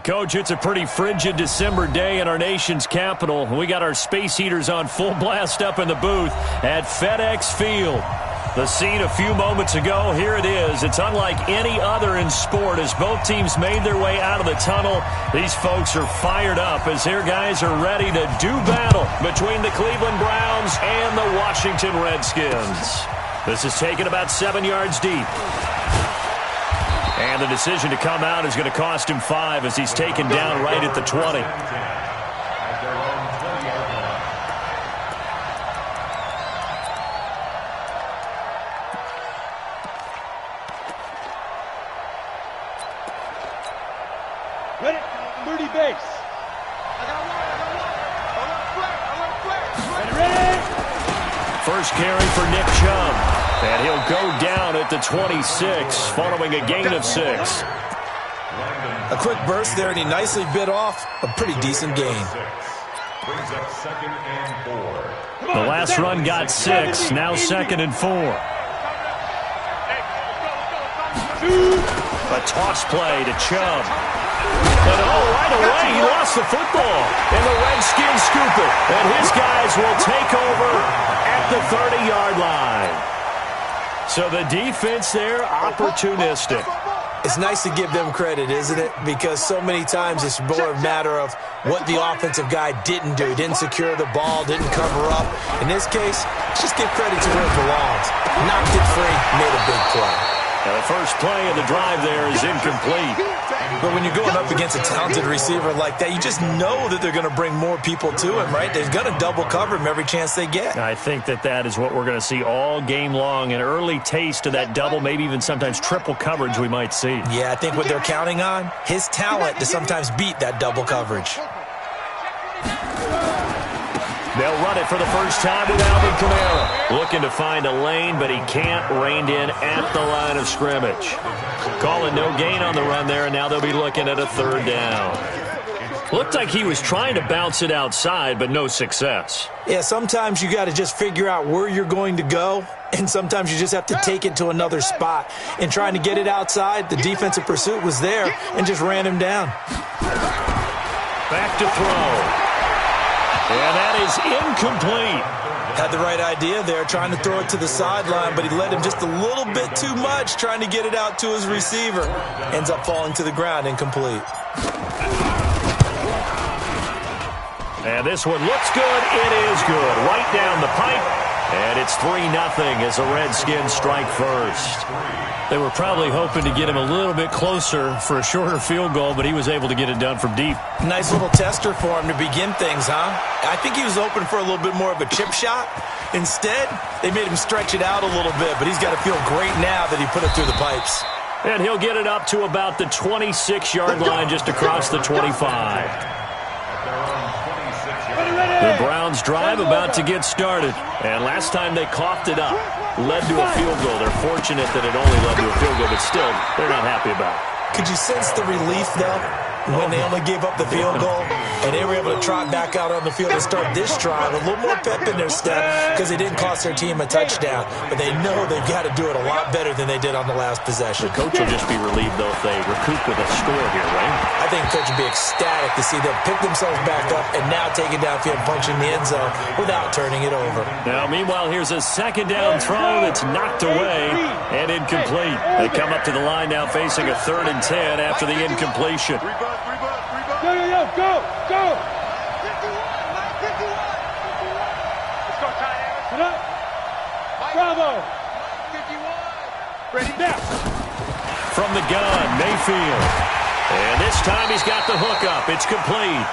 Coach, it's a pretty frigid December day in our nation's capital. We got our space heaters on full blast up in the booth at FedEx Field. The scene a few moments ago, here it is. It's unlike any other in sport as both teams made their way out of the tunnel. These folks are fired up as their guys are ready to do battle between the Cleveland Browns and the Washington Redskins. This is taken about 7 yards deep. And the decision to come out is going to cost him 5 as he's taken down right at the 20. Ready? Moody base. Ready? First carry for Nick Chubb. And he'll go down at the 26 following a gain of 6. A quick burst there, and he nicely bit off a pretty decent gain. The last run got 6, now 2nd and 4. A toss play to Chubb. And right away, he lost the football. And the Redskins scoop it. And his guys will take over at the 30-yard line. So the defense there, opportunistic. It's nice to give them credit, isn't it? Because so many times it's more a matter of what the offensive guy didn't do. Didn't secure the ball, didn't cover up. In this case, let's just give credit to where it belongs. Knocked it free, made a big play. Now the first play of the drive there is incomplete. But when you're going up against a talented receiver like that, you just know that they're going to bring more people to him, right? They're going to double cover him every chance they get. I think that is what we're going to see all game long. An early taste of that double, maybe even sometimes triple coverage we might see. Yeah, I think what they're counting on, his talent to sometimes beat that double coverage. They'll run it for the first time with Alvin Kamara. Looking to find a lane, but he can't. Reined in at the line of scrimmage. Calling no gain on the run there, and now they'll be looking at a 3rd down. Looked like he was trying to bounce it outside, but no success. Yeah, sometimes you got to just figure out where you're going to go, and sometimes you just have to take it to another spot. And trying to get it outside, the defensive pursuit was there and just ran him down. Back to throw. And that is incomplete. Had the right idea there, trying to throw it to the sideline, but he led him just a little bit too much, trying to get it out to his receiver. Ends up falling to the ground, incomplete. And this one looks good. It is good. Right down the pipe. And it's 3-0 as the Redskins strike first. They were probably hoping to get him a little bit closer for a shorter field goal, but he was able to get it done from deep. Nice little tester for him to begin things, huh? I think he was open for a little bit more of a chip shot. Instead, they made him stretch it out a little bit, but he's got to feel great now that he put it through the pipes. And he'll get it up to about the 26-yard line just across the 25. The Browns drive about to get started. And last time they coughed it up, led to a field goal. They're fortunate that it only led to a field goal, but still, they're not happy about it. Could you sense the relief, though, when they only gave up the field goal and they were able to trot back out on the field and start this drive? A little more pep in their step because they didn't cost their team a touchdown, but they know they've got to do it a lot better than they did on the last possession. The coach will just be relieved, though, if they recoup with a score here, right? I think the coach would be ecstatic to see them pick themselves back up and now take it downfield and punch in the end zone without turning it over. Now, meanwhile, here's a 2nd down throw that's knocked away and incomplete. They come up to the line now facing a 3rd and 10 after the incompletion. Go! 51, let's go, Ty. Bravo! 51. Ready now. From the gun, Mayfield. And this time he's got the hook up. It's complete.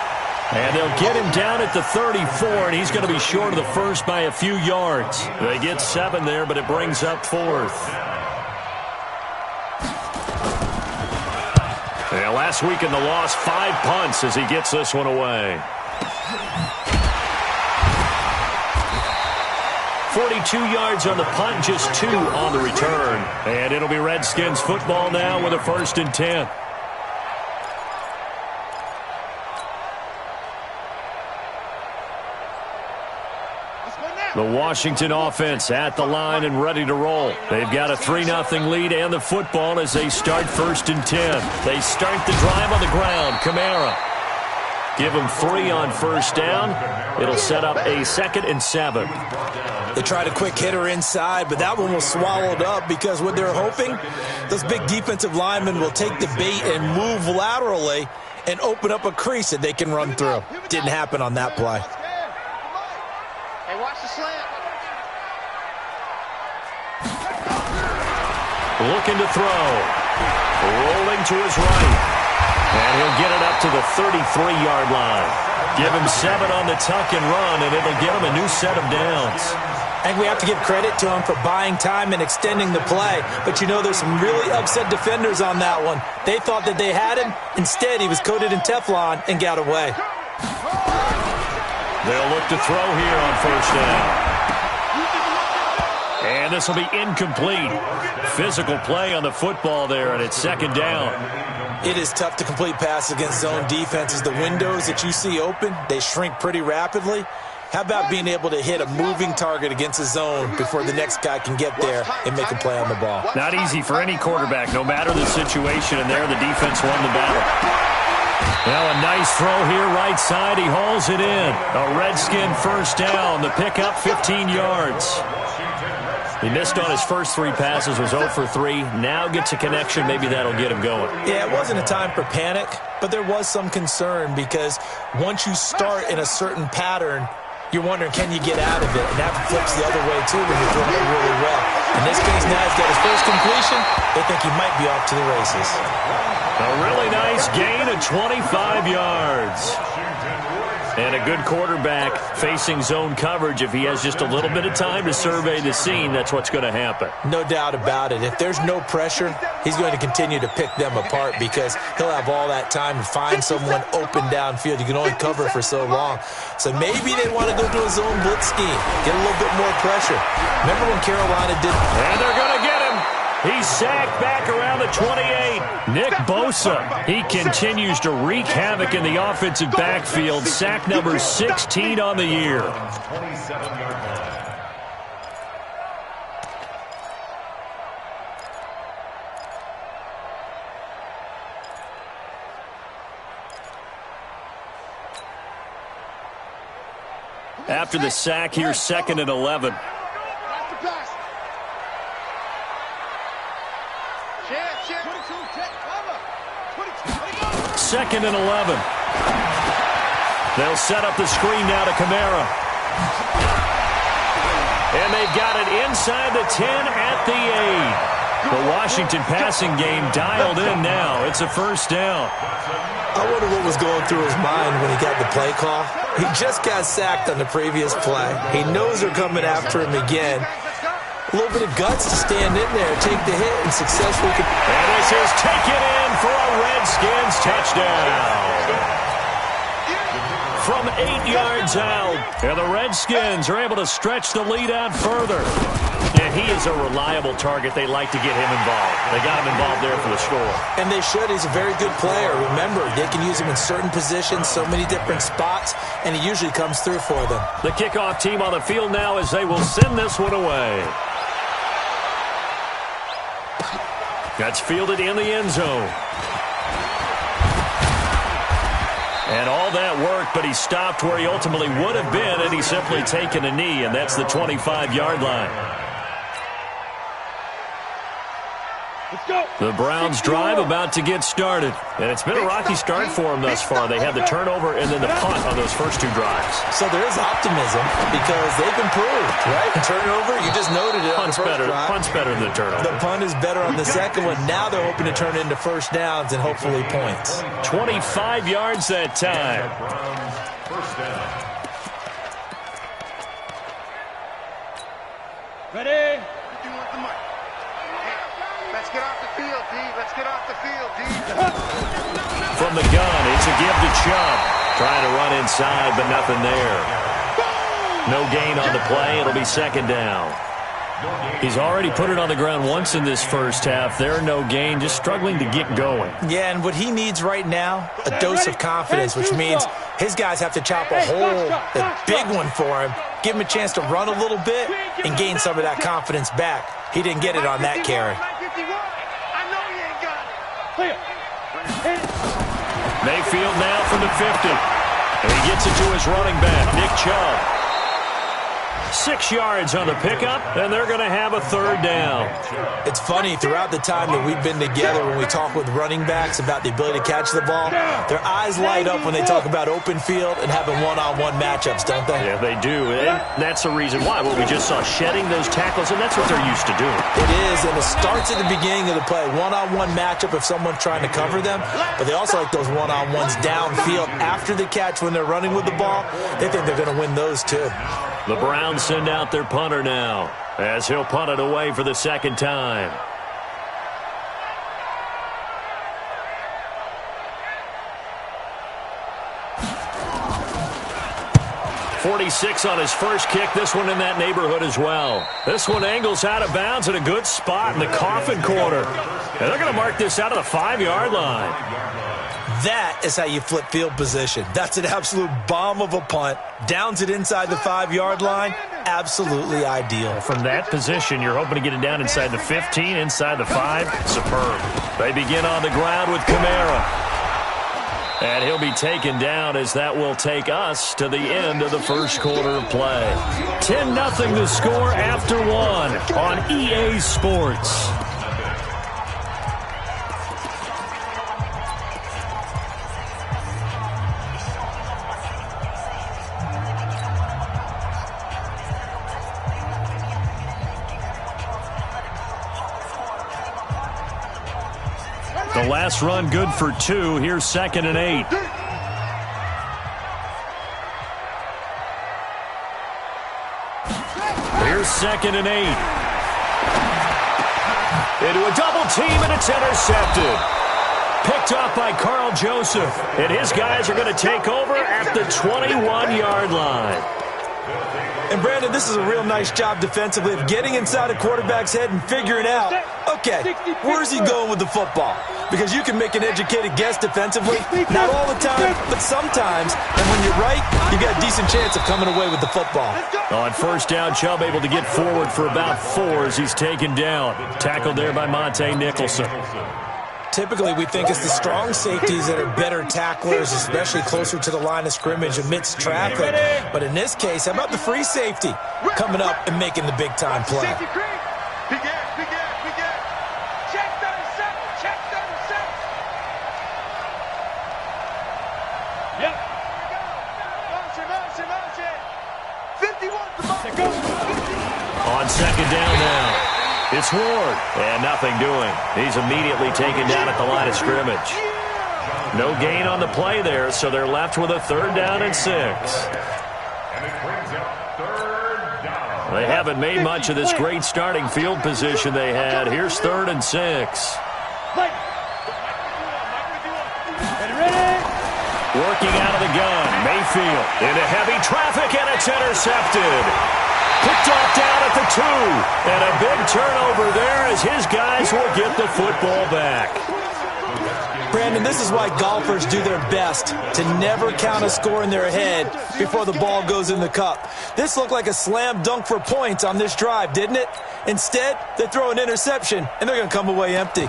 And they'll get him down at the 34, and he's going to be short of the first by a few yards. They get 7 there, but it brings up 4th. Yeah, last week in the loss, 5 punts as he gets this one away. 42 yards on the punt, just 2 on the return. And it'll be Redskins football now with a 1st and 10. Let's go now. The Washington offense at the line and ready to roll. They've got a 3-0 lead and the football as they start 1st and 10. They start the drive on the ground. Kamara. Give them 3 on 1st down. It'll set up a 2nd and 7. They tried a quick hitter inside, but that one was swallowed up because what they're hoping, those big defensive linemen will take the bait and move laterally and open up a crease that they can run through. Didn't happen on that play. Hey, watch the slant. Looking to throw. Rolling to his right. And he'll get it up to the 33-yard line. Give him 7 on the tuck and run, and it'll get him a new set of downs. And we have to give credit to him for buying time and extending the play. But, you know, there's some really upset defenders on that one. They thought that they had him. Instead, he was coated in Teflon and got away. They'll look to throw here on 1st down. And this will be incomplete. Physical play on the football there, and it's 2nd down. It is tough to complete passes against zone defenses. The windows that you see open, they shrink pretty rapidly. How about being able to hit a moving target against a zone before the next guy can get there and make a play on the ball? Not easy for any quarterback, no matter the situation, and there the defense won the battle. Now a nice throw here right side. He hauls it in. A Redskin 1st down. The pickup 15 yards. He missed on his first 3 passes, was 0 for 3. Now gets a connection. Maybe that'll get him going. Yeah, it wasn't a time for panic, but there was some concern because once you start in a certain pattern, you're wondering, can you get out of it? And that flips the other way, too, when you're doing it really well. In this case, now he's got his first completion. They think he might be off to the races. A really nice gain of 25 yards. And a good quarterback facing zone coverage. If he has just a little bit of time to survey the scene, that's what's going to happen. No doubt about it. If there's no pressure, he's going to continue to pick them apart because he'll have all that time to find someone open downfield. You can only cover for so long. So maybe they want to go to a zone blitz scheme, get a little bit more pressure. Remember when Carolina did... And they're going to get him. He's sacked back around the 28. Nick Bosa, he continues to wreak havoc in the offensive backfield. Sack number 16 on the year. After the sack, here's 2nd and 11. 2nd and 11. They'll set up the screen now to Kamara. And they've got it inside the 10 at the 8. The Washington passing game dialed in now. It's a 1st down. I wonder what was going through his mind when he got the play call. He just got sacked on the previous play. He knows they're coming after him again. A little bit of guts to stand in there, take the hit, and successfully... And this is taken in for a Redskins touchdown. From 8 yards out. And the Redskins are able to stretch the lead out further. And he is a reliable target. They like to get him involved. They got him involved there for the score. And they should. He's a very good player. Remember, they can use him in certain positions, so many different spots, and he usually comes through for them. The kickoff team on the field now as they will send this one away. That's fielded in the end zone. And all that worked, but he stopped where he ultimately would have been, and he's simply taken a knee, and that's the 25-yard line. Let's go. The Browns drive about to get started. And it's been a rocky start for them thus far. They had the turnover and then the punt on those first 2 drives. So there is optimism because they've improved, right? The turnover, you just noted it. Punt's better than the turnover. The punt is better on the second one. Now they're hoping to turn it into 1st downs and hopefully points. 25 yards that time. Ready? Let's get off the field, D. Let's get off the field, D. From the gun, it's a give to Chubb. Trying to run inside, but nothing there. No gain on the play. It'll be 2nd down. He's already put it on the ground once in this first half. There, no gain, just struggling to get going. Yeah, and what he needs right now, a dose of confidence, which means his guys have to chop a hole, a big one for him, give him a chance to run a little bit and gain some of that confidence back. He didn't get it on that carry. Mayfield now from the 50. And he gets it to his running back, Nick Chubb. 6 yards on the pickup, and they're going to have a third down. It's funny, throughout the time that we've been together, when we talk with running backs about the ability to catch the ball, their eyes light up when they talk about open field and having one-on-one matchups, don't they? Yeah, they do, and that's the reason why. Well, we just saw shedding those tackles, and that's what they're used to doing. It is, and it starts at the beginning of the play. One-on-one matchup if someone's trying to cover them, but they also like those one-on-ones downfield after the catch when they're running with the ball. They think they're going to win those, too. The Browns send out their punter now, as he'll punt it away for the second time. .46 on his first kick. This one in that neighborhood as well. This one angles out of bounds at a good spot in the coffin corner. And they're going to mark this out of the 5-yard line. That is how you flip field position. That's an absolute bomb of a punt. Downs it inside the 5-yard line. Absolutely ideal. From that position, you're hoping to get it down inside the 15, inside the 5. Superb. They begin on the ground with Kamara. And he'll be taken down as that will take us to the end of the first quarter of play. 10-0 the score after 1 on EA Sports. The last run good for 2. Here's 2nd and 8. Here's 2nd and 8. Into a double team, and it's intercepted. Picked off by Carl Joseph. And his guys are going to take over at the 21-yard line. And, Brandon, this is a real nice job defensively of getting inside a quarterback's head and figuring out, okay, where's he going with the football? Because you can make an educated guess defensively, not all the time, but sometimes. And when you're right, you've got a decent chance of coming away with the football. On first down, Chubb able to get forward for about 4 as he's taken down. Tackled there by Monte Nicholson. Typically, we think it's the strong safeties that are better tacklers, especially closer to the line of scrimmage amidst traffic. But in this case, how about the free safety coming up and making the big-time play? On second down now. It's Ward, and nothing doing. He's immediately taken down at the line of scrimmage. No gain on the play there, so they're left with a 3rd down and 6. They haven't made much of this great starting field position they had. Here's 3rd and 6. Working out of the gun, Mayfield into heavy traffic, and it's intercepted. Picked off down at the 2, and a big turnover there as his guys will get the football back. Brandon, this is why golfers do their best to never count a score in their head before the ball goes in the cup. This looked like a slam dunk for points on this drive, didn't it? Instead, they throw an interception, and they're going to come away empty.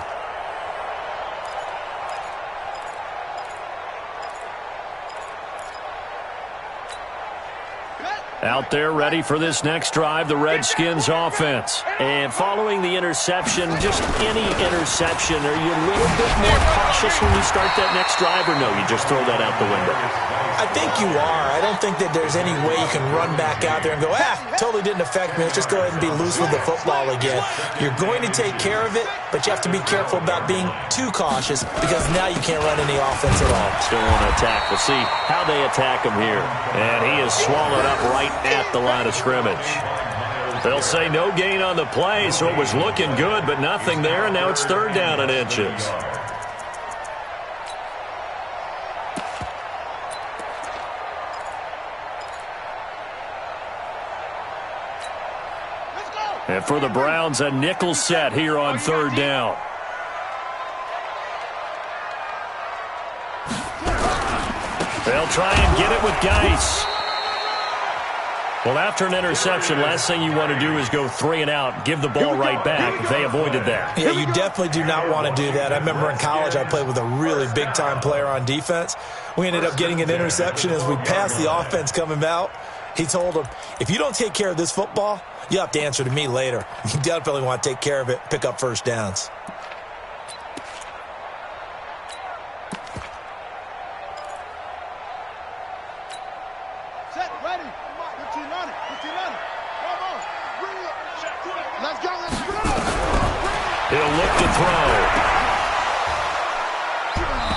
Out there ready for this next drive, the Redskins offense. And following the interception, just any interception, are you a little bit more cautious when you start that next drive, or no, you just throw that out the window? I think you are. I don't think that there's any way you can run back out there and go, totally didn't affect me. Let's just go ahead and be loose with the football again. You're going to take care of it, but you have to be careful about being too cautious because now you can't run any offense at all. Still want to attack. We'll see how they attack him here. And he is swallowed up right at the line of scrimmage. They'll say no gain on the play, so it was looking good, but nothing there, and now it's 3rd down and inches. And for the Browns, a nickel set here on 3rd down. They'll try and get it with Geis. Well, after an interception, last thing you want to do is go 3 and out, give the ball right back. They avoided that. Yeah, you definitely do not want to do that. I remember in college I played with a really big-time player on defense. We ended up getting an interception as we passed the offense coming out. He told him, if you don't take care of this football, you have to answer to me later. You definitely want to take care of it, pick up first downs. He'll look to throw.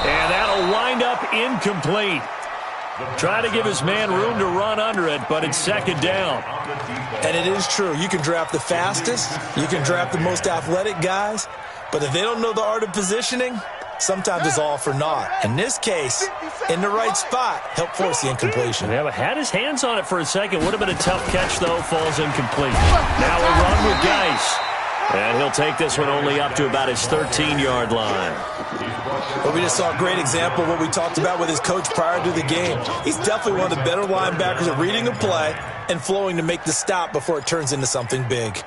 And that'll wind up incomplete. Try to give his man room to run under it, but it's second down. And it is true. You can draft the fastest. You can draft the most athletic guys. But if they don't know the art of positioning, sometimes it's all for naught. In this case, in the right spot, help force the incompletion. Yeah, but had his hands on it for a second. Would have been a tough catch, though. Falls incomplete. Now a run with Geis. And he'll take this one only up to about his 13-yard line. Well, we just saw a great example of what we talked about with his coach prior to the game. He's definitely one of the better linebackers at reading a play and flowing to make the stop before it turns into something big.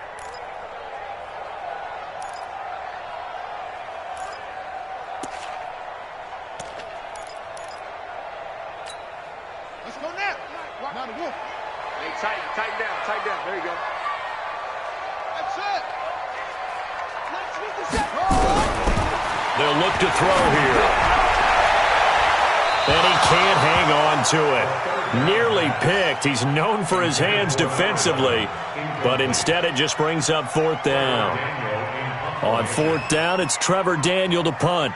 Let's go now. Hey, tighten down. There you go. That's it. They'll look to throw here. And he can't hang on to it. Nearly picked. He's known for his hands defensively, but instead it just brings up fourth down. On fourth down, it's Trevor Daniel to punt.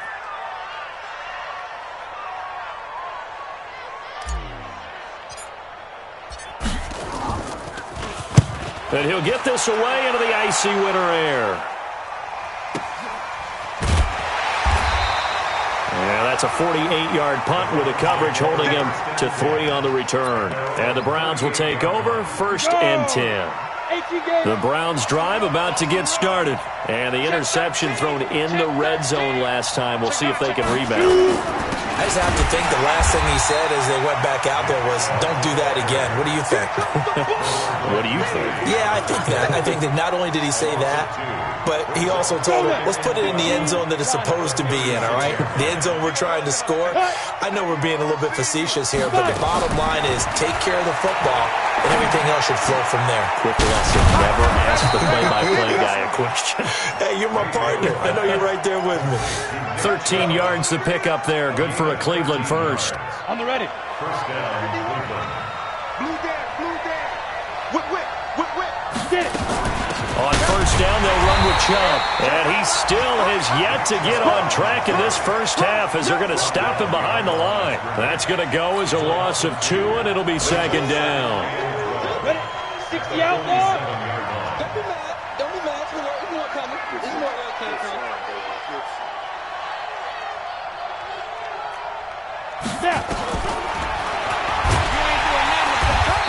And he'll get this away into the icy winter air. Yeah, that's a 48-yard punt with a coverage holding him to 3 on the return. And the Browns will take over, 1st and 10. The Browns drive about to get started. And the interception thrown in the red zone last time. We'll see if they can rebound. I just have to think the last thing he said as they went back out there was, don't do that again. What do you think? What do you think? Yeah, I think that. I think that not only did he say that, but he also told him, let's put it in the end zone that it's supposed to be in, all right? The end zone we're trying to score. I know we're being a little bit facetious here, but the bottom line is take care of the football, and everything else should flow from there. Quick lesson, never ask the play-by-play guy a question. Hey, you're my partner. I know you're right there with me. 13 yards to pick up there. Good for a Cleveland first. On the ready. First down. Blue down. Whip. Get it. On first down, they'll run with Chubb. And he still has yet to get on track in this first half as they're going to stop him behind the line. That's going to go as a loss of 2, and it'll be second down. Ready? 60 out, Lord. Don't be mad. There's more coming. There's more where it came from.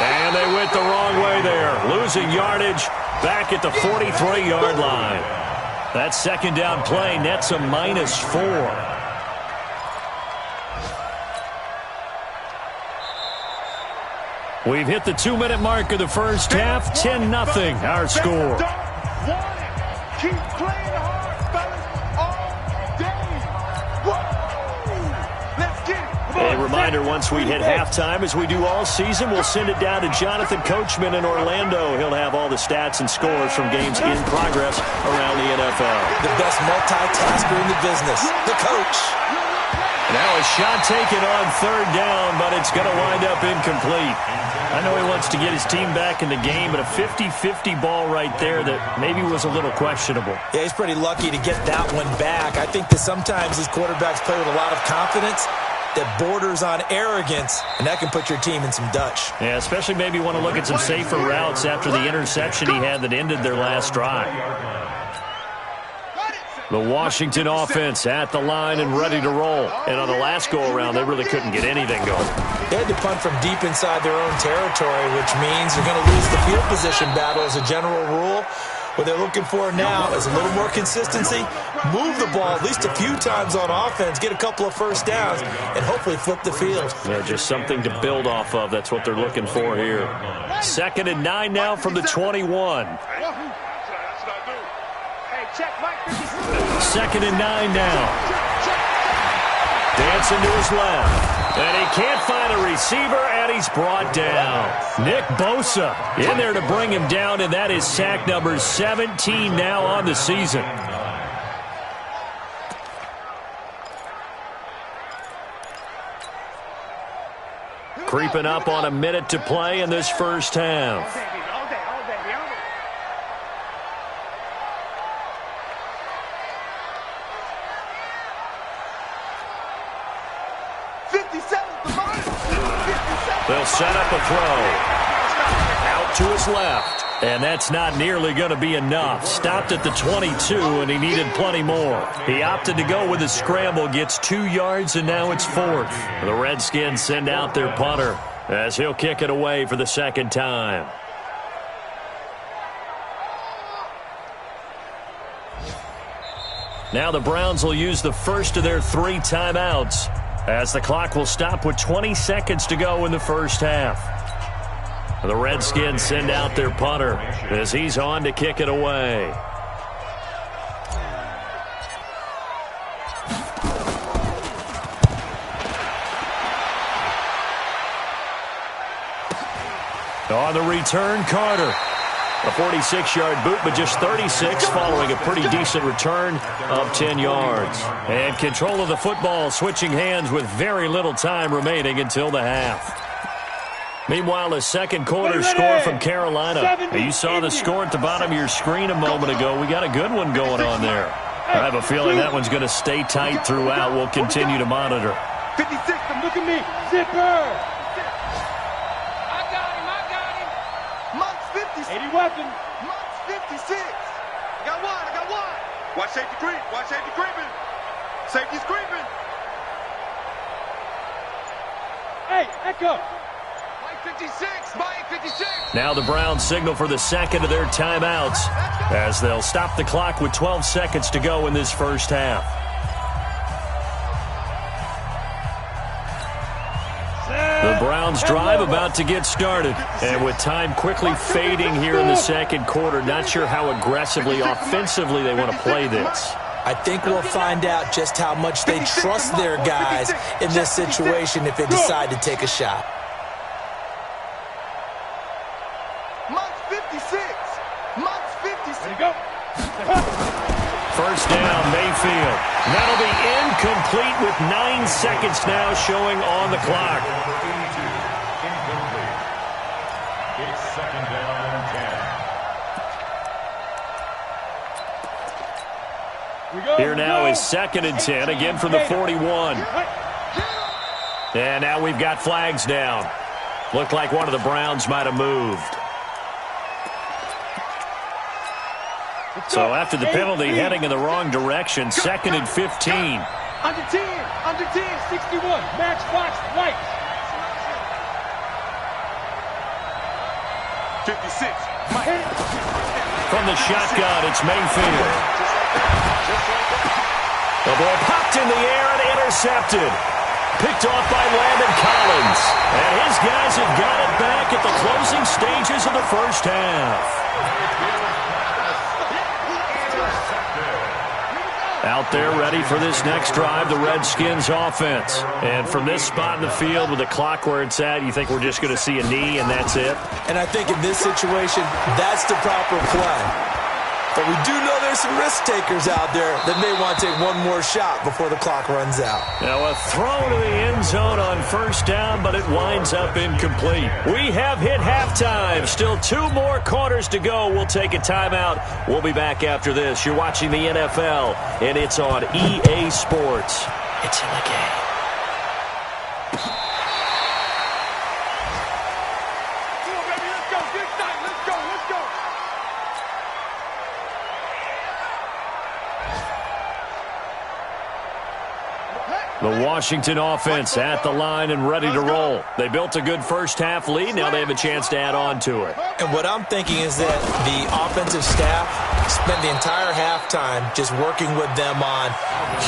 And they went the wrong way there. Losing yardage back at the 43-yard line. That second down play nets a -4. We've hit the 2-minute mark of the first half. 10-0 our score. Keep playing hard, fellas, all day. Whoa! Let's get it. A reminder, once we hit halftime, as we do all season, we'll send it down to Jonathan Coachman in Orlando. He'll have all the stats and scores from games in progress around the NFL. The best multitasker in the business, the coach. Now a shot taken on third down, but it's going to wind up incomplete. I know he wants to get his team back in the game, but a 50-50 ball right there that maybe was a little questionable. Yeah, he's pretty lucky to get that one back. I think that sometimes these quarterbacks play with a lot of confidence that borders on arrogance, and that can put your team in some Dutch. Yeah, especially maybe want to look at some safer routes after the interception he had that ended their last drive. The Washington offense at the line and ready to roll. And on the last go-around, they really couldn't get anything going. They had to punt from deep inside their own territory, which means they're going to lose the field position battle as a general rule. What they're looking for now is a little more consistency, move the ball at least a few times on offense, get a couple of first downs, and hopefully flip the field. Yeah, just something to build off of. That's what they're looking for here. 2nd and 9 now from the 21. 2nd and 9 now. Dancing to his left. And he can't find a receiver, and he's brought down. Nick Bosa in there to bring him down, and that is sack number 17 now on the season. Creeping up on a minute to play in this first half. They'll set up a throw. Out to his left. And that's not nearly going to be enough. Stopped at the 22, and he needed plenty more. He opted to go with a scramble, gets 2 yards, and now it's 4th. The Redskins send out their punter as he'll kick it away for the 2nd time. Now the Browns will use the first of their 3 timeouts, as the clock will stop with 20 seconds to go in the first half. The Redskins send out their punter as he's on to kick it away. On the return, Carter. A 46-yard boot, but just 36 following a pretty decent return of 10 yards. And control of the football switching hands with very little time remaining until the half. Meanwhile, the second quarter score from Carolina. You saw the score at the bottom of your screen a moment ago. We got a good one going on there. I have a feeling that one's going to stay tight throughout. We'll continue to monitor. 56, look at me. Zipper. 80 weapon. 56. I got one. Watch safety creep. Watch safety creeping. Safety's creeping. Hey, echo. Mike 56. Now the Browns signal for the second of their timeouts as they'll stop the clock with 12 seconds to go in this first half. The Browns drive about to get started. And with time quickly fading here in the second quarter, not sure how aggressively, offensively they want to play this. I think we'll find out just how much they trust their guys in this situation if they decide to take a shot. First down, Mayfield. That'll be incomplete with 9 seconds now showing on the clock. It's 2nd down and 10. Here now is 2nd and 10, again from the 41. And now we've got flags down. Looked like one of the Browns might have moved. So after the penalty, heading in the wrong direction, 2nd and 15. Under 10, 61. Max Fox, right. 56. From the shotgun, it's Mayfield. The ball popped in the air and intercepted. Picked off by Landon Collins. And his guys have got it back at the closing stages of the first half. Out there ready for this next drive, the Redskins offense. And from this spot in the field with the clock where it's at, you think we're just going to see a knee and that's it? And I think in this situation, that's the proper play. But we do know there's some risk takers out there that may want to take one more shot before the clock runs out. Now a throw to the end zone on first down, but it winds up incomplete. We have hit halftime. Still 2 more quarters to go. We'll take a timeout. We'll be back after this. You're watching the NFL, and it's on EA Sports. It's in the game. The Washington offense at the line and ready to roll. They built a good first-half lead. Now they have a chance to add on to it. And what I'm thinking is that the offensive staff spent the entire halftime just working with them on,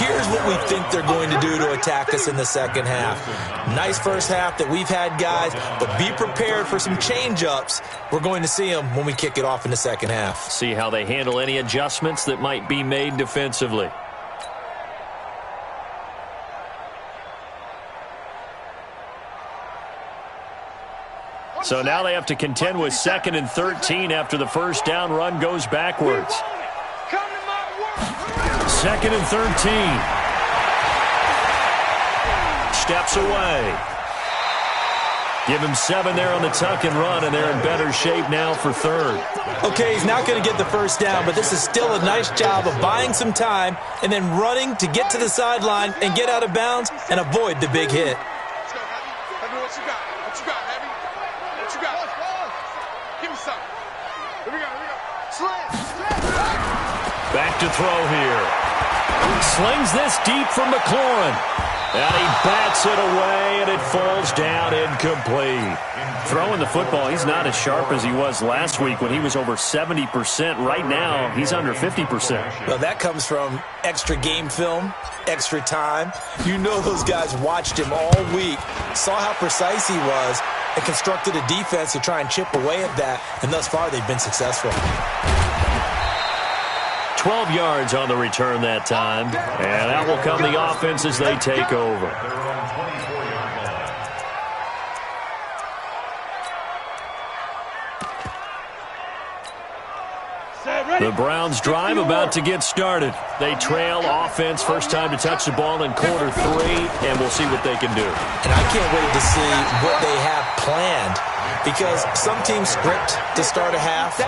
here's what we think they're going to do to attack us in the second half. Nice first half that we've had, guys, but be prepared for some change-ups. We're going to see them when we kick it off in the second half. See how they handle any adjustments that might be made defensively. So now they have to contend with 2nd and 13 after the first down run goes backwards. 2nd and 13. Steps away. Give him 7 there on the tuck and run, and they're in better shape now for 3rd. Okay, he's not going to get the first down, but this is still a nice job of buying some time and then running to get to the sideline and get out of bounds and avoid the big hit. Back to throw here. Slings this deep from McLaurin. And he bats it away, and it falls down incomplete. Throwing the football, he's not as sharp as he was last week when he was over 70%. Right now, he's under 50%. Well, that comes from extra game film, extra time. You know those guys watched him all week, saw how precise he was, and constructed a defense to try and chip away at that, and thus far they've been successful. 12 yards on the return that time, and out will come the offense as they take over. The Browns drive about to get started. They trail offense, first time to touch the ball in quarter 3, and we'll see what they can do. And I can't wait to see what they have planned, because some teams script to start a half.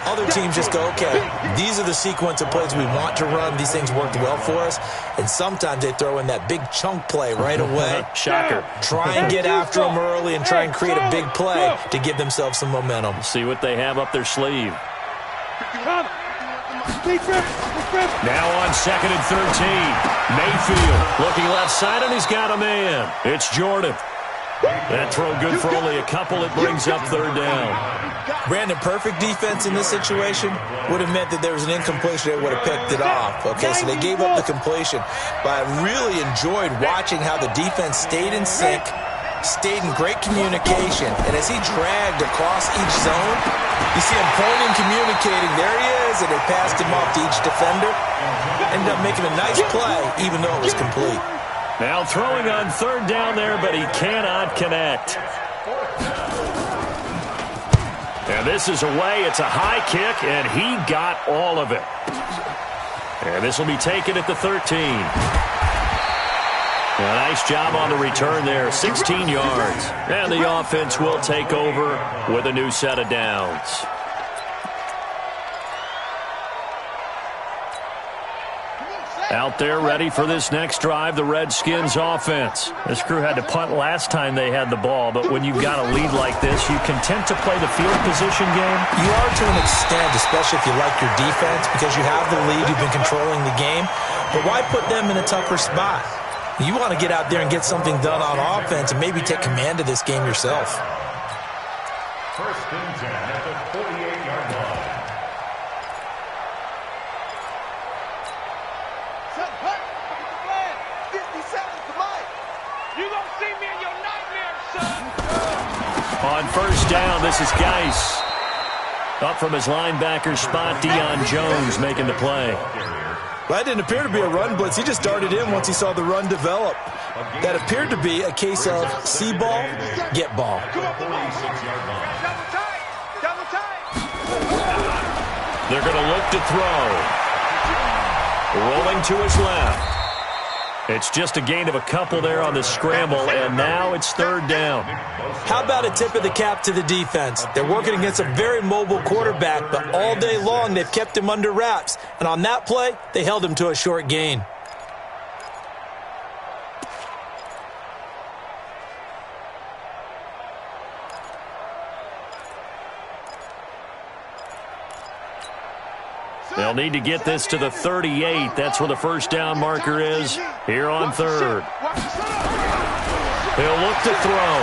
Other teams just go, okay, these are the sequence of plays we want to run. These things worked well for us. And sometimes they throw in that big chunk play right away. Shocker. Try and get after them early and try and create a big play to give themselves some momentum. See what they have up their sleeve. Now on 2nd and 13. Mayfield looking left side, and he's got a man. It's Jordan. That throw good for only a couple. It brings up 3rd down. Brandon, perfect defense in this situation would have meant that there was an incompletion. They would have picked it off. Okay, so they gave up the completion. But I really enjoyed watching how the defense stayed in sync, stayed in great communication. And as he dragged across each zone, you see him pointing, communicating. There he is, and they passed him off to each defender. Ended up making a nice play, even though it was complete. Now throwing on 3rd down there, but he cannot connect. And this is away. It's a high kick, and he got all of it. And this will be taken at the 13. A nice job on the return there, 16 yards. And the offense will take over with a new set of downs. Out there ready for this next drive, the Redskins offense. This crew had to punt last time they had the ball, but when you've got a lead like this, you content to play the field position game? You are to an extent, especially if you like your defense, because you have the lead, you've been controlling the game. But why put them in a tougher spot? You want to get out there and get something done on offense and maybe take command of this game yourself. 1st and 10 at the 48-yard line. On 1st down, this is Geis. Up from his linebacker spot, Deion Jones making the play. That didn't appear to be a run blitz. He just darted in once he saw the run develop. That appeared to be a case of see ball, get ball. They're going to look to throw. Rolling to his left. It's just a gain of a couple there on the scramble, and now it's 3rd down. How about a tip of the cap to the defense? They're working against a very mobile quarterback, but all day long they've kept him under wraps. And on that play, they held him to a short gain. They'll need to get this to the 38. That's where the first down marker is here on third. He'll look to throw.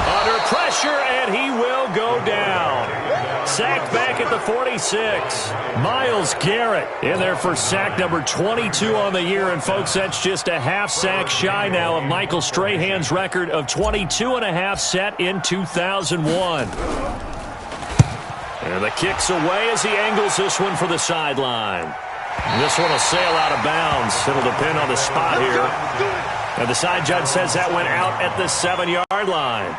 Under pressure, and he will go down. Sacked back at the 46. Myles Garrett in there for sack number 22 on the year. And, folks, that's just a half sack shy now of Michael Strahan's record of 22.5 set in 2001. And the kick's away as he angles this one for the sideline. This one will sail out of bounds. It'll depend on the spot here. And the side judge says that went out at the 7-yard line.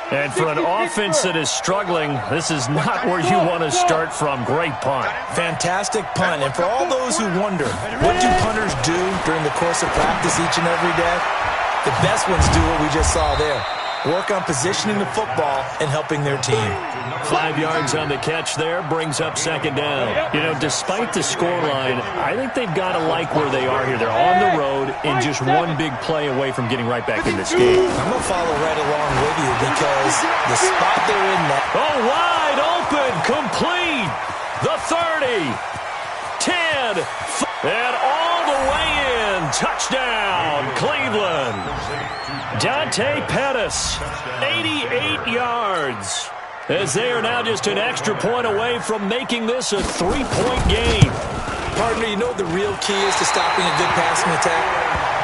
And for an offense that is struggling, this is not where you want to start from. Great punt. Fantastic punt. And for all those who wonder, what do punters do during the course of practice each and every day? The best ones do what we just saw there. Work on positioning the football and helping their team. 5 yards on the catch there, brings up second down. You know, despite the scoreline, I think they've got to like where they are here. They're on the road and just one big play away from getting right back in this game. I'm going to follow right along with you because the spot they're in now. Oh, wide open, complete. The 30, 10, and all the way in. Touchdown, Cleveland. Dante Pettis, 88 yards. As they are now just an extra point away from making this a 3-point game. Partner, you know what the real key is to stopping a good passing attack?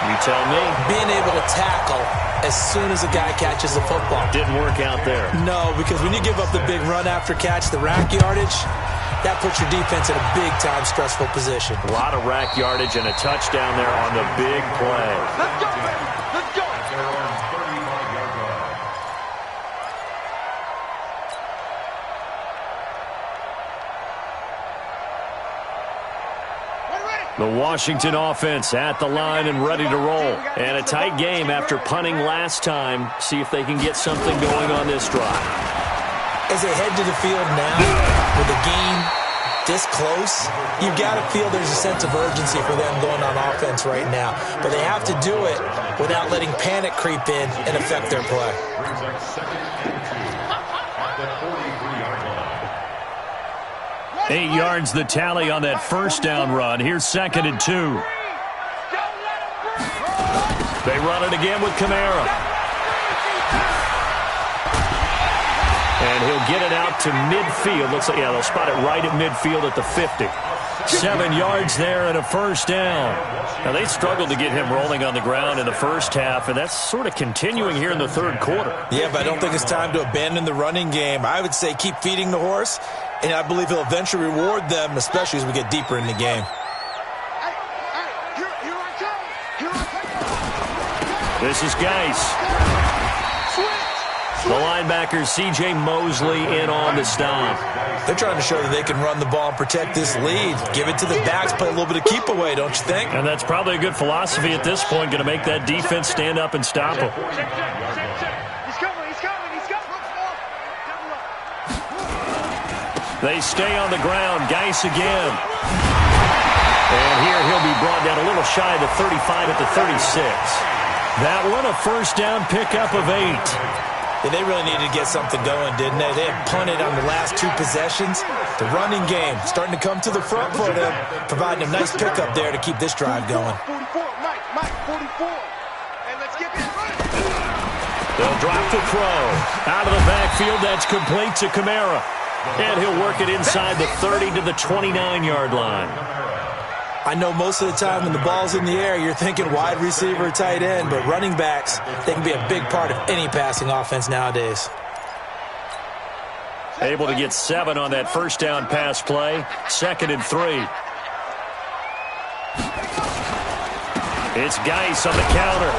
You tell me. Being able to tackle as soon as a guy catches the football. Didn't work out there. No, because when you give up the big run after catch, the rack yardage, that puts your defense in a big-time stressful position. A lot of rack yardage and a touchdown there on the big play. Let's go, baby. Let's go. The Washington offense at the line and ready to roll. And a tight game after punting last time. See if they can get something going on this drive. As they head to the field now, with the game this close, you've got to feel there's a sense of urgency for them going on offense right now. But they have to do it without letting panic creep in and affect their play. 8 yards the tally on that first down run. Here's 2nd and 2. They run it again with Kamara. And he'll get it out to midfield. Looks like, yeah, they'll spot it right at midfield at the 50. 7 yards there and a first down. Now, they struggled to get him rolling on the ground in the first half, and that's sort of continuing here in the third quarter. Yeah, but I don't think it's time to abandon the running game. I would say keep feeding the horse, and I believe he'll eventually reward them, especially as we get deeper in the game. This is Geis. The linebacker, C.J. Mosley, in on the stop. They're trying to show that they can run the ball and protect this lead. Give it to the backs, play a little bit of keep away, don't you think? And that's probably a good philosophy at this point, going to make that defense stand up and stop him. He's coming, he's coming, he's coming. They stay on the ground. Geis again. And here he'll be brought down a little shy of the 35 at the 36. That one, a first down pickup of 8. Yeah, they really needed to get something going, didn't they? They had punted on the last 2 possessions. The running game starting to come to the front for them, providing a nice pickup there to keep this drive going. 44, Mike, 44. And let's get this running. They'll drop the throw. Out of the backfield, that's complete to Kamara. And he'll work it inside the 30 to the 29-yard line. I know most of the time when the ball's in the air, you're thinking wide receiver, tight end, but running backs, they can be a big part of any passing offense nowadays. Able to get 7 on that first down pass play. 2nd and 3. It's Geis on the counter.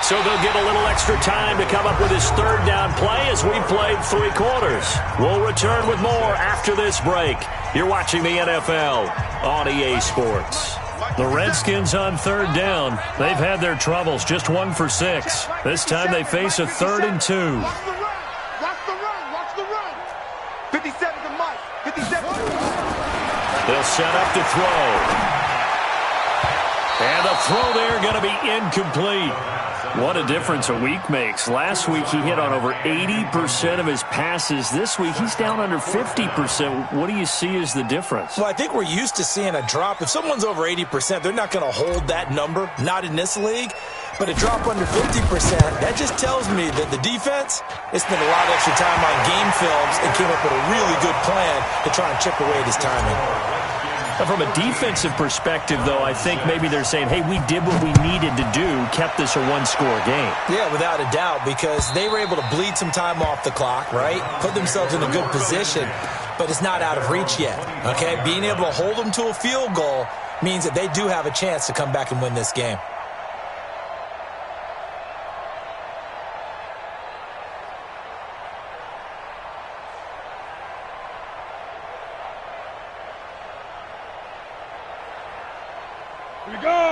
So they'll get a little extra time to come up with his 3rd down play as we've played 3 quarters. We'll return with more after this break. You're watching the NFL on EA Sports. The Redskins on 3rd down. They've had their troubles, just 1 for 6. This time they face a 3rd and 2. Watch the run. 57 to Mike. 57. They'll set up to throw. And the throw there going to be incomplete. What a difference a week makes. Last week, he hit on over 80% of his passes. This week, he's down under 50%. What do you see as the difference? Well, I think we're used to seeing a drop. If someone's over 80%, they're not going to hold that number, not in this league. But a drop under 50%, that just tells me that the defense, they spent a lot of extra time on game films and came up with a really good plan to try and chip away at his timing. From a defensive perspective, though, I think maybe they're saying, hey, we did what we needed to do, kept this a one-score game. Yeah, without a doubt, because they were able to bleed some time off the clock, right? Put themselves in a good position, but it's not out of reach yet, okay? Being able to hold them to a field goal means that they do have a chance to come back and win this game.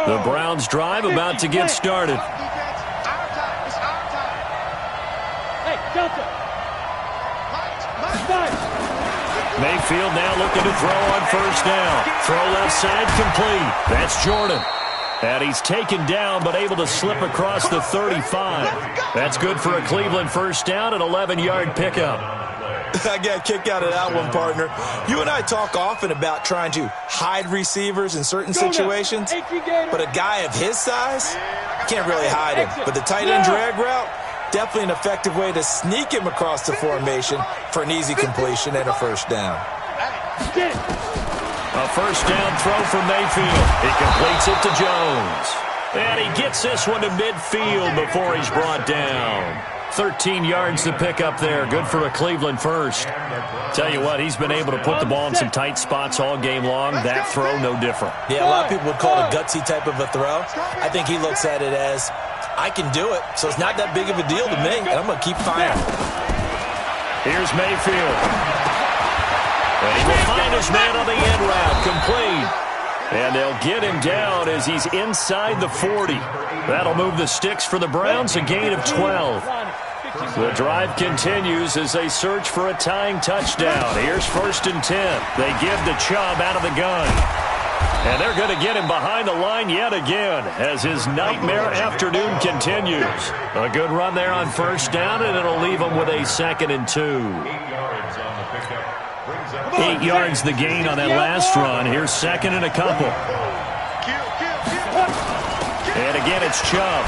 The Browns drive about to get started. Hey, Delta. Mayfield now looking to throw on first down. Throw left side complete. That's Jordan. And he's taken down but able to slip across the 35. That's good for a Cleveland first down, an 11-yard pickup. I got a kick out of that one, partner. You and I talk often about trying to hide receivers in certain situations, but a guy of his size, can't really hide him. But the tight end drag route, definitely an effective way to sneak him across the formation for an easy completion and a first down. A first down throw from Mayfield. He completes it to Jones. And he gets this one to midfield before he's brought down. 13 yards to pick up there. Good for a Cleveland first. Tell you what, he's been able to put the ball in some tight spots all game long. That throw, no different. Yeah, a lot of people would call it a gutsy type of a throw. I think he looks at it as, I can do it, so it's not that big of a deal to me, and I'm going to keep firing. Here's Mayfield. And he will find his man on the end route. Complete. And they'll get him down as he's inside the 40. That'll move the sticks for the Browns, a gain of 12. The drive continues as they search for a tying touchdown. Here's 1st and 10. They give to Chubb out of the gun. And they're going to get him behind the line yet again as his nightmare afternoon continues. A good run there on first down, and it'll leave him with a 2nd and 2. 8 yards the gain on that last run. Here's 2nd and a couple. And again, it's Chubb.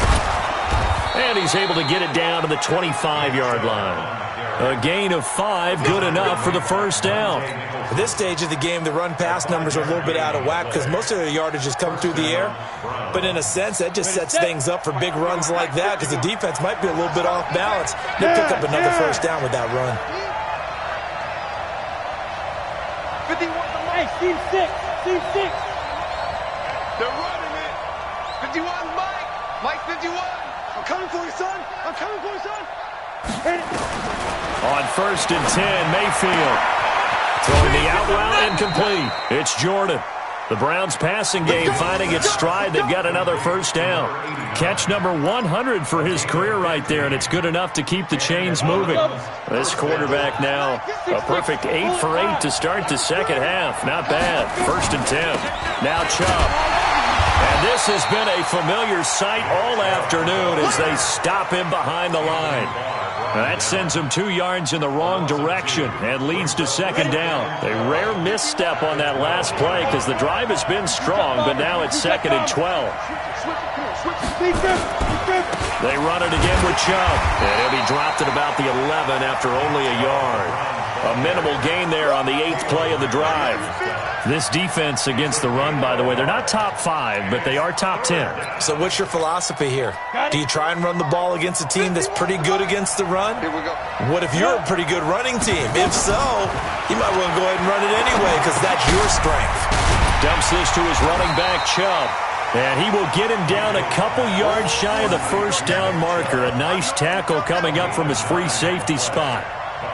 And he's able to get it down to the 25-yard line. A gain of 5, good enough for the first down. At this stage of the game, the run-pass numbers are a little bit out of whack because most of their yardage is coming through the air. But in a sense, that just sets things up for big runs like that because the defense might be a little bit off balance. They'll pick up another first down with that run. 51. Hey, Steve 6. Steve 6. They're running it. 51, Mike. Mike 51. I'm coming for you, son. I'm coming for you, son. On 1st and 10, Mayfield. Throwing the out route incomplete. It's Jordan. The Browns passing game finding its stride. They've got another first down. Catch number 100 for his career right there, and it's good enough to keep the chains moving. This quarterback now a perfect 8 for 8 to start the second half. Not bad. 1st and 10. Now Chubb. And this has been a familiar sight all afternoon as they stop him behind the line. That sends him 2 yards in the wrong direction and leads to 2nd down. A rare misstep on that last play because the drive has been strong, but now it's 2nd and 12. They run it again with Chubb, and he'll be dropped at about the 11 after only a yard. A minimal gain there on the 8th play of the drive. This defense against the run, by the way, they're not top 5, but they are top 10. So what's your philosophy here? Do you try and run the ball against a team that's pretty good against the run? Here we go. What if you're a pretty good running team? If so, you might want to go ahead and run it anyway because that's your strength. Dumps this to his running back, Chubb. And he will get him down a couple yards shy of the first down marker. A nice tackle coming up from his free safety spot.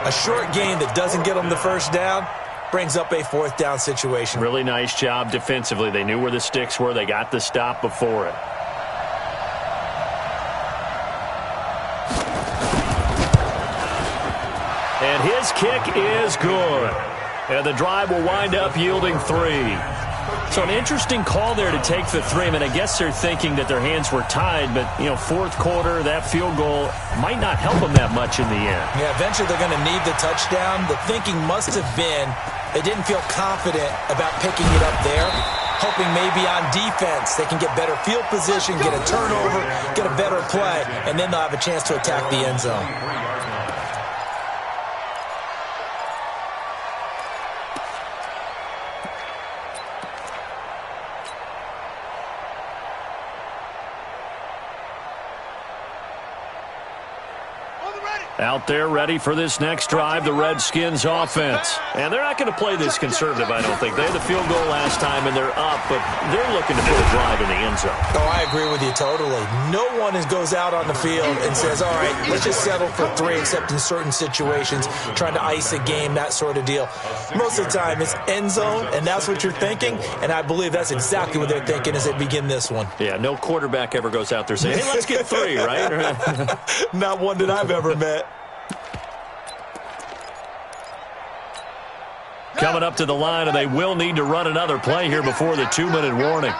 A short gain that doesn't get him the first down brings up a 4th down situation. Really nice job defensively. They knew where the sticks were. They got the stop before it. And his kick is good. And the drive will wind up yielding 3. So an interesting call there to take the 3. I mean, I guess they're thinking that their hands were tied, but, you know, fourth quarter, that field goal might not help them that much in the end. Yeah, eventually they're going to need the touchdown. The thinking must have been they didn't feel confident about picking it up there, hoping maybe on defense they can get better field position, get a turnover, get a better play, and then they'll have a chance to attack the end zone. Out there ready for this next drive, the Redskins offense. And they're not going to play this conservative, I don't think. They had the field goal last time, and they're up, but they're looking to put a drive in the end zone. Oh, I agree with you totally. No one goes out on the field and says, all right, let's just settle for 3, except in certain situations, trying to ice a game, that sort of deal. Most of the time, it's end zone, and that's what you're thinking, and I believe that's exactly what they're thinking as they begin this one. Yeah, no quarterback ever goes out there saying, hey, let's get 3, right? Not one that I've ever met. Coming up to the line, and they will need to run another play here before the 2-minute warning.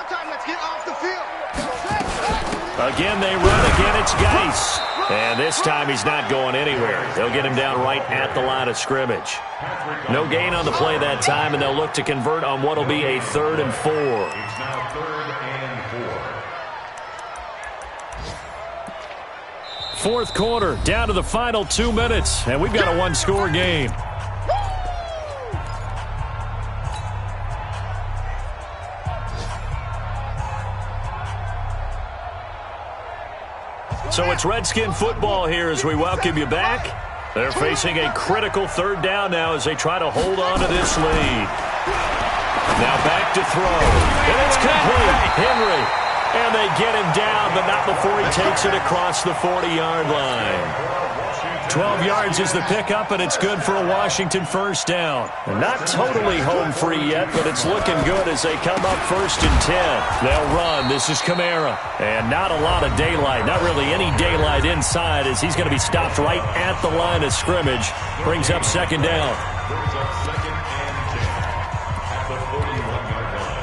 Again, they run. Again, it's Geis. And this time he's not going anywhere. They'll get him down right at the line of scrimmage. No gain on the play that time, and they'll look to convert on what will be a 3rd and 4. It's now 3rd and 4. Fourth quarter, down to the final 2 minutes, and we've got a one-score game. So it's Redskin football here as we welcome you back. They're facing a critical 3rd down now as they try to hold on to this lead. Now back to throw. And it's complete. Henry. And they get him down, but not before he takes it across the 40-yard line. 12 yards is the pickup, and it's good for a Washington first down. Not totally home free yet, but it's looking good as they come up 1st and 10. They'll run. This is Kamara. And not a lot of daylight, not really any daylight inside, as he's going to be stopped right at the line of scrimmage. Brings up 2nd down. Brings up 2nd and 10 at the 41-yard line.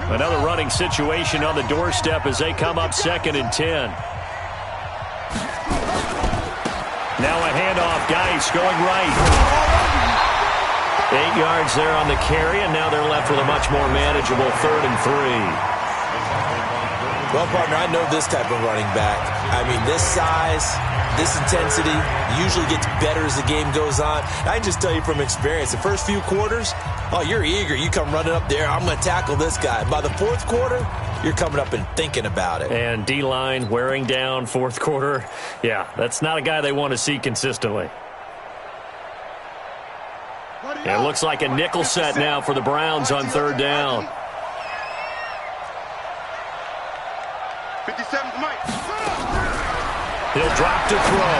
Another running situation on the doorstep as they come up 2nd and 10. Now a handoff. Geis going right. 8 yards there on the carry, and now they're left with a much more manageable 3rd and 3. Well, partner, I know this type of running back. I mean, this size, this intensity usually gets better as the game goes on. I can just tell you from experience, the first few quarters, oh, you're eager. You come running up there, I'm going to tackle this guy. By the 4th quarter, you're coming up and thinking about it. And D-line wearing down 4th quarter. Yeah, that's not a guy they want to see consistently. It looks like a nickel set now for the Browns on 3rd down. 57's Mike. He'll drop to throw.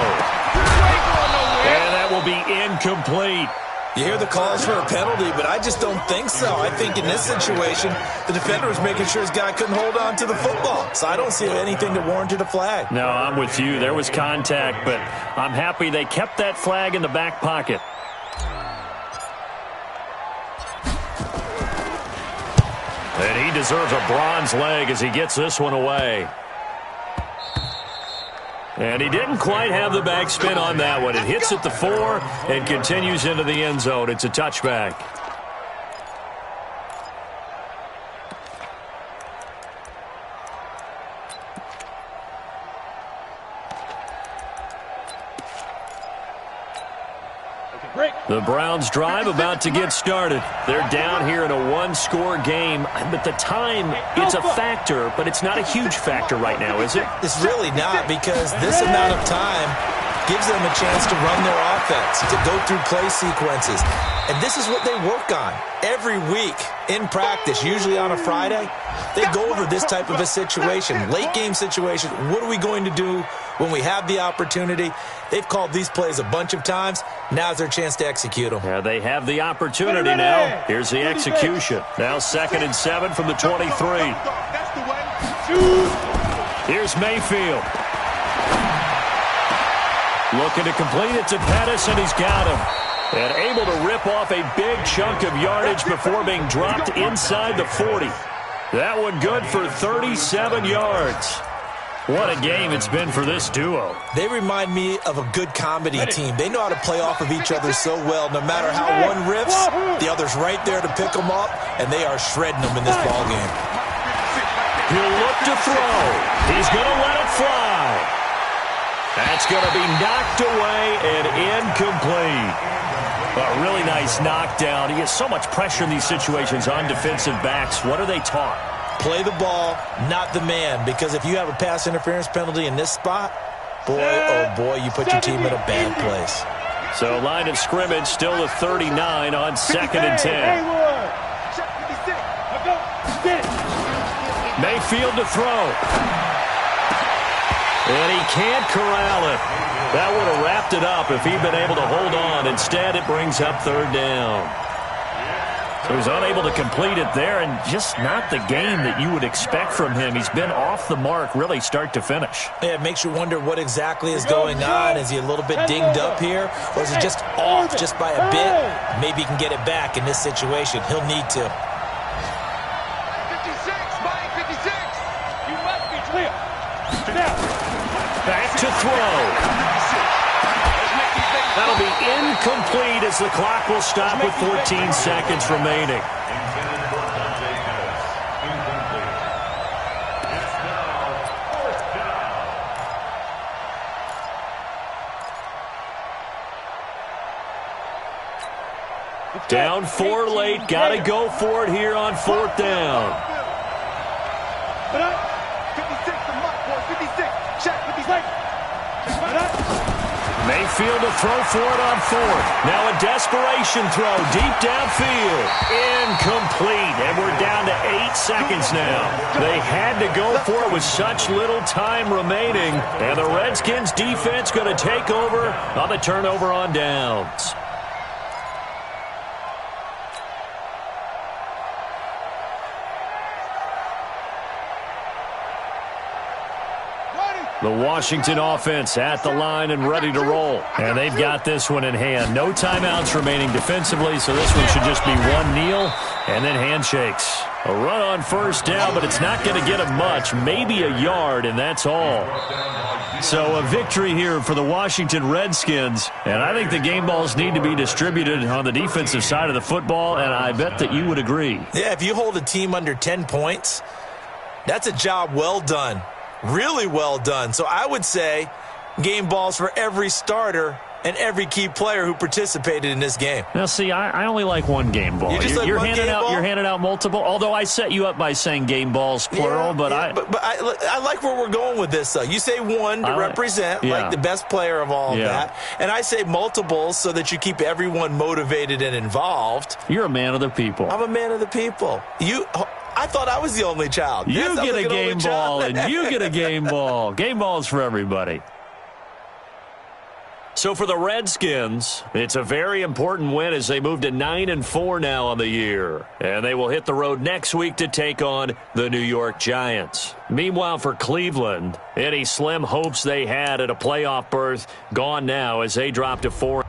And that will be incomplete. You hear the calls for a penalty, but I just don't think so. I think in this situation, the defender was making sure his guy couldn't hold on to the football. So I don't see anything that warranted a flag. No, I'm with you. There was contact, but I'm happy they kept that flag in the back pocket. And he deserves a bronze leg as he gets this one away. And he didn't quite have the backspin on that one. It hits at the 4 and continues into the end zone. It's a touchback. The Browns drive about to get started. They're down here in a one-score game. But the time, it's a factor, but it's not a huge factor right now, is it? It's really not, because this amount of time gives them a chance to run their offense, to go through play sequences. And this is what they work on every week in practice, usually on a Friday. They go over this type of a situation, late-game situation. What are we going to do when we have the opportunity? They've called these plays a bunch of times. Now's their chance to execute them. Yeah, they have the opportunity now. Here's the execution. Now 2nd and 7 from the 23. Here's Mayfield. Looking to complete it to Pettis, and he's got him. And able to rip off a big chunk of yardage before being dropped inside the 40. That one good for 37 yards. What a game it's been for this duo. They remind me of a good comedy team. They know how to play off of each other so well. No matter how one rips, the other's right there to pick them up, and they are shredding them in this ballgame. He'll look to throw. He's going to let it fly. That's going to be knocked away and incomplete. A really nice knockdown. He has so much pressure in these situations on defensive backs. What are they taught? Play the ball, not the man, because if you have a pass interference penalty in this spot, boy, oh boy, you put your team in a bad place. So line of scrimmage still at 39 on 2nd and 10. Mayfield to throw. And he can't corral it. That would have wrapped it up if he'd been able to hold on. Instead, it brings up 3rd down. So he's unable to complete it there, and just not the game that you would expect from him. He's been off the mark really start to finish. Yeah, it makes you wonder what exactly is going on. Is he a little bit dinged up here, or is he just off just by a bit? Maybe he can get it back in this situation. He'll need to. 56, Mike, 56. You must be clear. Back to throw. That'll be incomplete as the clock will stop with 14 seconds remaining. Down 4 late. Got to go for it here on 4th down. 56, the mark, boy, 56. Check, 56. Mayfield to throw for it on 4th. Now a desperation throw deep downfield. Incomplete. And we're down to 8 seconds now. They had to go for it with such little time remaining. And the Redskins defense going to take over on the turnover on downs. The Washington offense at the line and ready to roll. And they've got this one in hand. No timeouts remaining defensively, so this one should just be one kneel and then handshakes. A run on 1st down, but it's not going to get him much. Maybe a yard, and that's all. So a victory here for the Washington Redskins. And I think the game balls need to be distributed on the defensive side of the football, and I bet that you would agree. Yeah, if you hold a team under 10 points, that's a job well done. Really well done. So I would say game balls for every starter and every key player who participated in this game. Now, see, I only like one game ball. You're handing out multiple. Although I set you up by saying game balls plural, but I like where we're going with this. Though you say one to represent like the best player of all of that, and I say multiples so that you keep everyone motivated and involved. You're a man of the people. I'm a man of the people. I thought I was the only child. You get a game ball, and you get a game ball. Game balls for everybody. So for the Redskins, it's a very important win as they move to 9-4 now on the year. And they will hit the road next week to take on the New York Giants. Meanwhile, for Cleveland, any slim hopes they had at a playoff berth gone now as they drop to 4.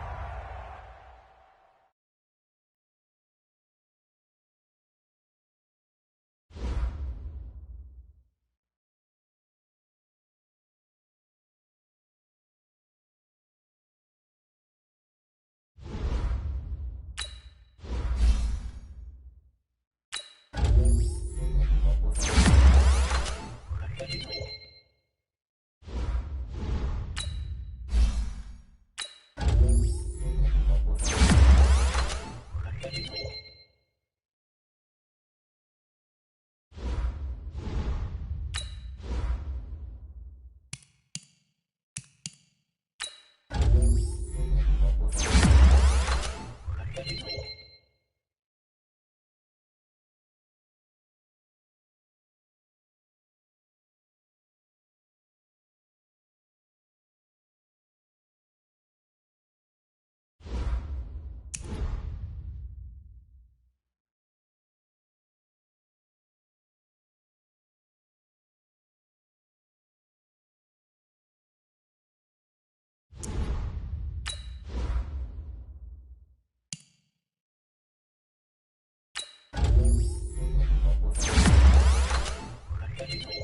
10.